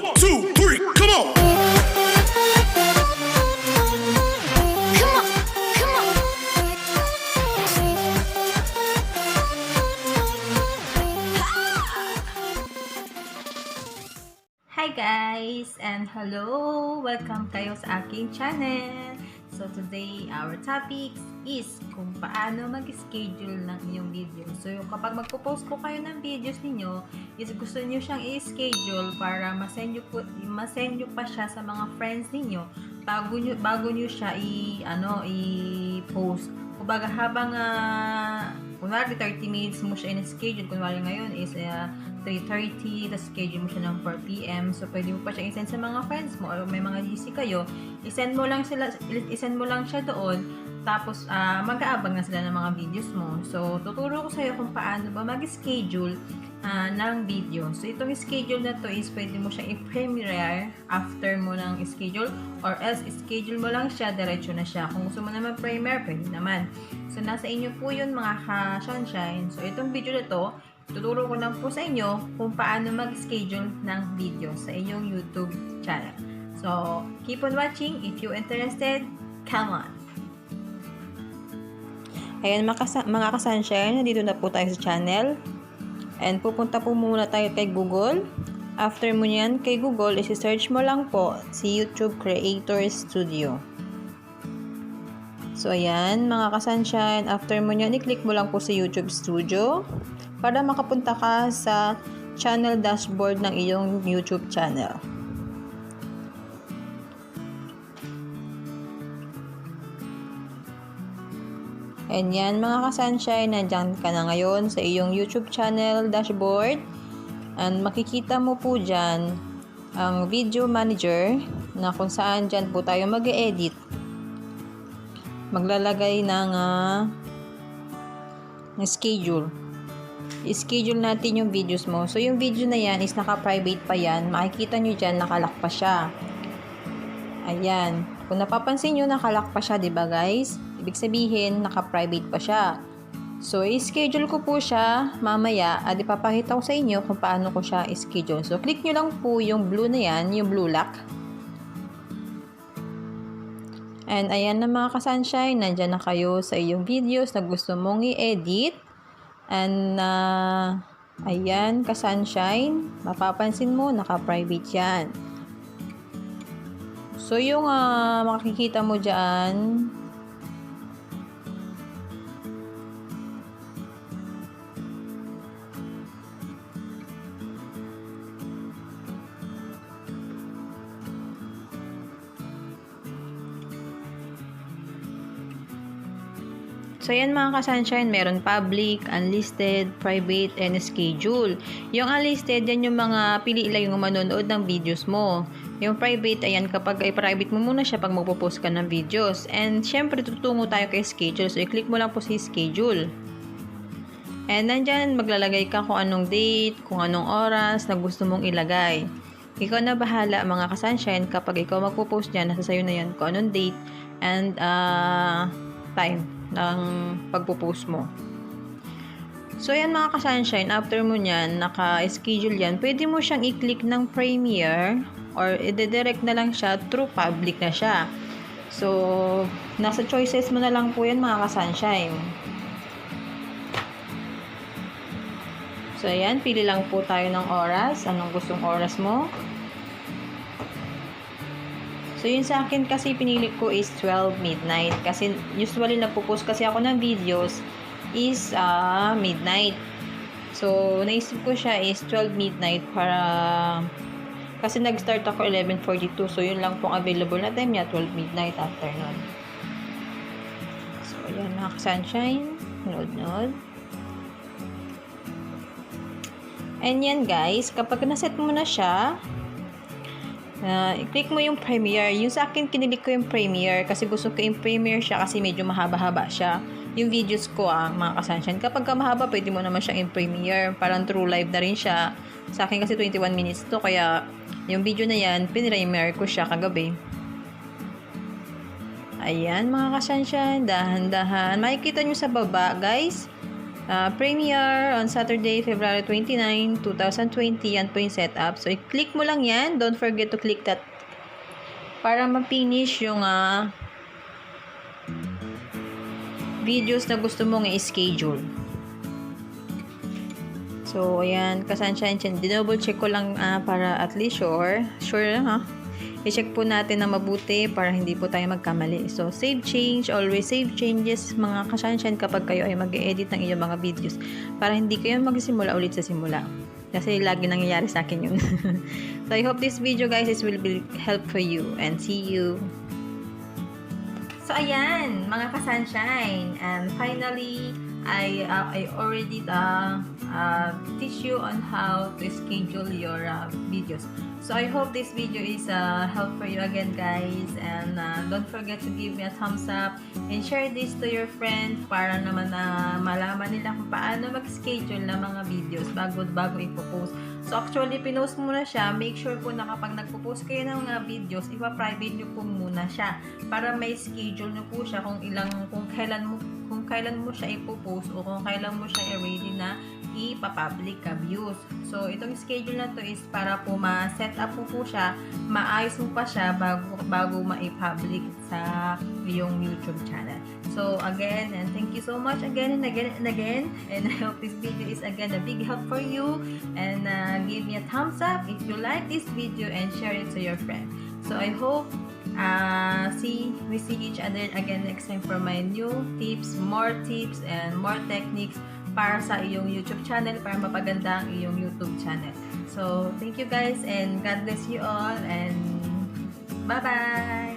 1, 2, 3, come on! Hi guys and hello! Welcome kayo sa aking channel. So today our topic is kung paano mag-schedule ng inyong video. So kapag magpo-post po kayo ng videos ninyo, is gusto niyo siyang i-schedule para masend nyo pa siya sa mga friends ninyo bago niyo siya i-post. Kumbaga habang kunwari 30 minutes mo siya in-schedule, kunwari ngayon is 3:30, tapos schedule mo siya ng 4 PM. So, pwede mo pa siya i-send sa mga friends mo or may mga GC kayo. I-send mo lang siya doon. Tapos, mag-aabang na sila ng mga videos mo. So, tuturo ko sa'yo kung paano ba mag-schedule ng video. So, itong schedule na to is pwede mo siyang i-premiere after mo ng schedule or else schedule mo lang siya, diretso na siya. Kung gusto mo naman premiere, pwede naman. So, nasa inyo po yun mga ka-sunshine. So, itong video na to, tuturo ko lang po sa inyo kung paano mag-schedule ng video sa inyong YouTube channel. So, keep on watching. If you're interested, come on! Ayan mga ka-sunshine, nandito na po tayo sa channel. And pupunta po muna tayo kay Google. After mo yan, kay Google, isi-search mo lang po si YouTube Creator Studio. So, ayan mga ka-sunshine, after mo yan, i-click mo lang po sa YouTube Studio para makapunta ka sa channel dashboard ng iyong YouTube channel. And yan mga ka-sunshine, nandyan ka na ngayon sa iyong YouTube channel dashboard. And makikita mo po dyan ang video manager na kung saan dyan po tayo mag-edit. Maglalagay ng schedule. I-schedule natin yung videos mo. So, yung video na yan is naka-private pa yan. Makikita nyo dyan, nakalock pa siya. Ayan. Kung napapansin nyo, nakalock pa siya, diba guys? Ibig sabihin, naka-private pa siya. So, i-schedule ko po siya mamaya at ipapakita ko sa inyo kung paano ko siya i-schedule. So, click nyo lang po yung blue na yan, yung blue lock. And ayan na mga ka-sunshine, nandyan na kayo sa iyong videos na gusto mong i-edit. And, ayan, ka-sunshine, mapapansin mo, naka-private yan. So, yung makikita mo dyan, so, yan mga ka-sunshine, meron public, unlisted, private, and schedule. Yung unlisted, yan yung mga pili lang yung manonood ng videos mo. Yung private, ayan, kapag i-private mo muna siya pag magpo-post ka ng videos. And, syempre, tutungo tayo kay schedule. So, i-click mo lang po si schedule. And, nandyan, maglalagay ka kung anong date, kung anong oras na gusto mong ilagay. Ikaw na bahala, mga ka-sunshine, kapag ikaw magpo-post dyan, nasa sayo na yan kung anong date and time ng pagpo-post mo. So, yan mga ka-sunshine, after mo nyan, naka-schedule yan, pwede mo siyang i-click ng premiere or i-direct na lang siya through public na siya. So, nasa choices mo na lang po yan mga ka-sunshine. So, ayan, pili lang po tayo ng oras. Anong gustong oras mo? So, yun sa akin kasi pinili ko is 12 midnight. Kasi usually nagpo-post kasi ako ng videos is midnight. So, naisip ko siya is 12 midnight para kasi nag-start ako 11:42. So, yun lang pong available na time niya, 12 midnight afternoon. So, ayan mga ka-sunshine. Nood. And yan guys, kapag naset mo na siya, i-click mo yung premiere. Yung sa akin, kinilik ko yung premiere kasi gusto ko yung premiere siya kasi medyo mahaba-haba siya. Yung videos ko mga ka-sunshine. Kapag mahaba, pwede mo naman siyang in-premiere. Parang true live na rin siya. Sa akin kasi 21 minutes to. Kaya yung video na yan, pinremiere ko siya kagabi. Ayan mga ka-sunshine. Dahan-dahan. Makikita nyo sa baba guys. Premiere on Saturday, February 29, 2020. Yan po yung setup. So, i-click mo lang yan. Don't forget to click that para ma-finish yung videos na gusto mong i-schedule. So, ayan, kasunshine, dinouble check ko lang para at least sure lang ha. I-check po natin na mabuti para hindi po tayo magkamali. So, save change, always save changes mga kasunshine kapag kayo ay mag-edit ng inyong mga videos para hindi kayo magsimula ulit sa simula. Kasi lagi nangyayari sa akin yun. So, I hope this video guys will be help for you and see you. So, ayan, mga kasunshine. And finally, I already teach you on how to schedule your videos. So, I hope this video is help for you again, guys. And don't forget to give me a thumbs up and share this to your friends para naman malaman nila kung paano mag-schedule ng mga videos bago ipopost. So, actually, pinost muna siya. Make sure po na kapag nagpo-post kayo ng mga videos, ipa-private nyo po muna siya para may schedule nyo po siya kung kailan mo siya ipopost o kung kailan mo siya i-ready na ipa-public views. So, itong schedule na to is para po ma-set up po siya, maayos mo pa siya bago ma-public sa iyong YouTube channel. So, again, and thank you so much again and again and again. And I hope this video is again a big help for you. And give me a thumbs up if you like this video and share it to your friend. So, I hope we see each other again next time for my new tips, more tips, and more techniques para sa iyong YouTube channel, para mapaganda ang iyong YouTube channel. So, thank you guys and God bless you all and bye-bye!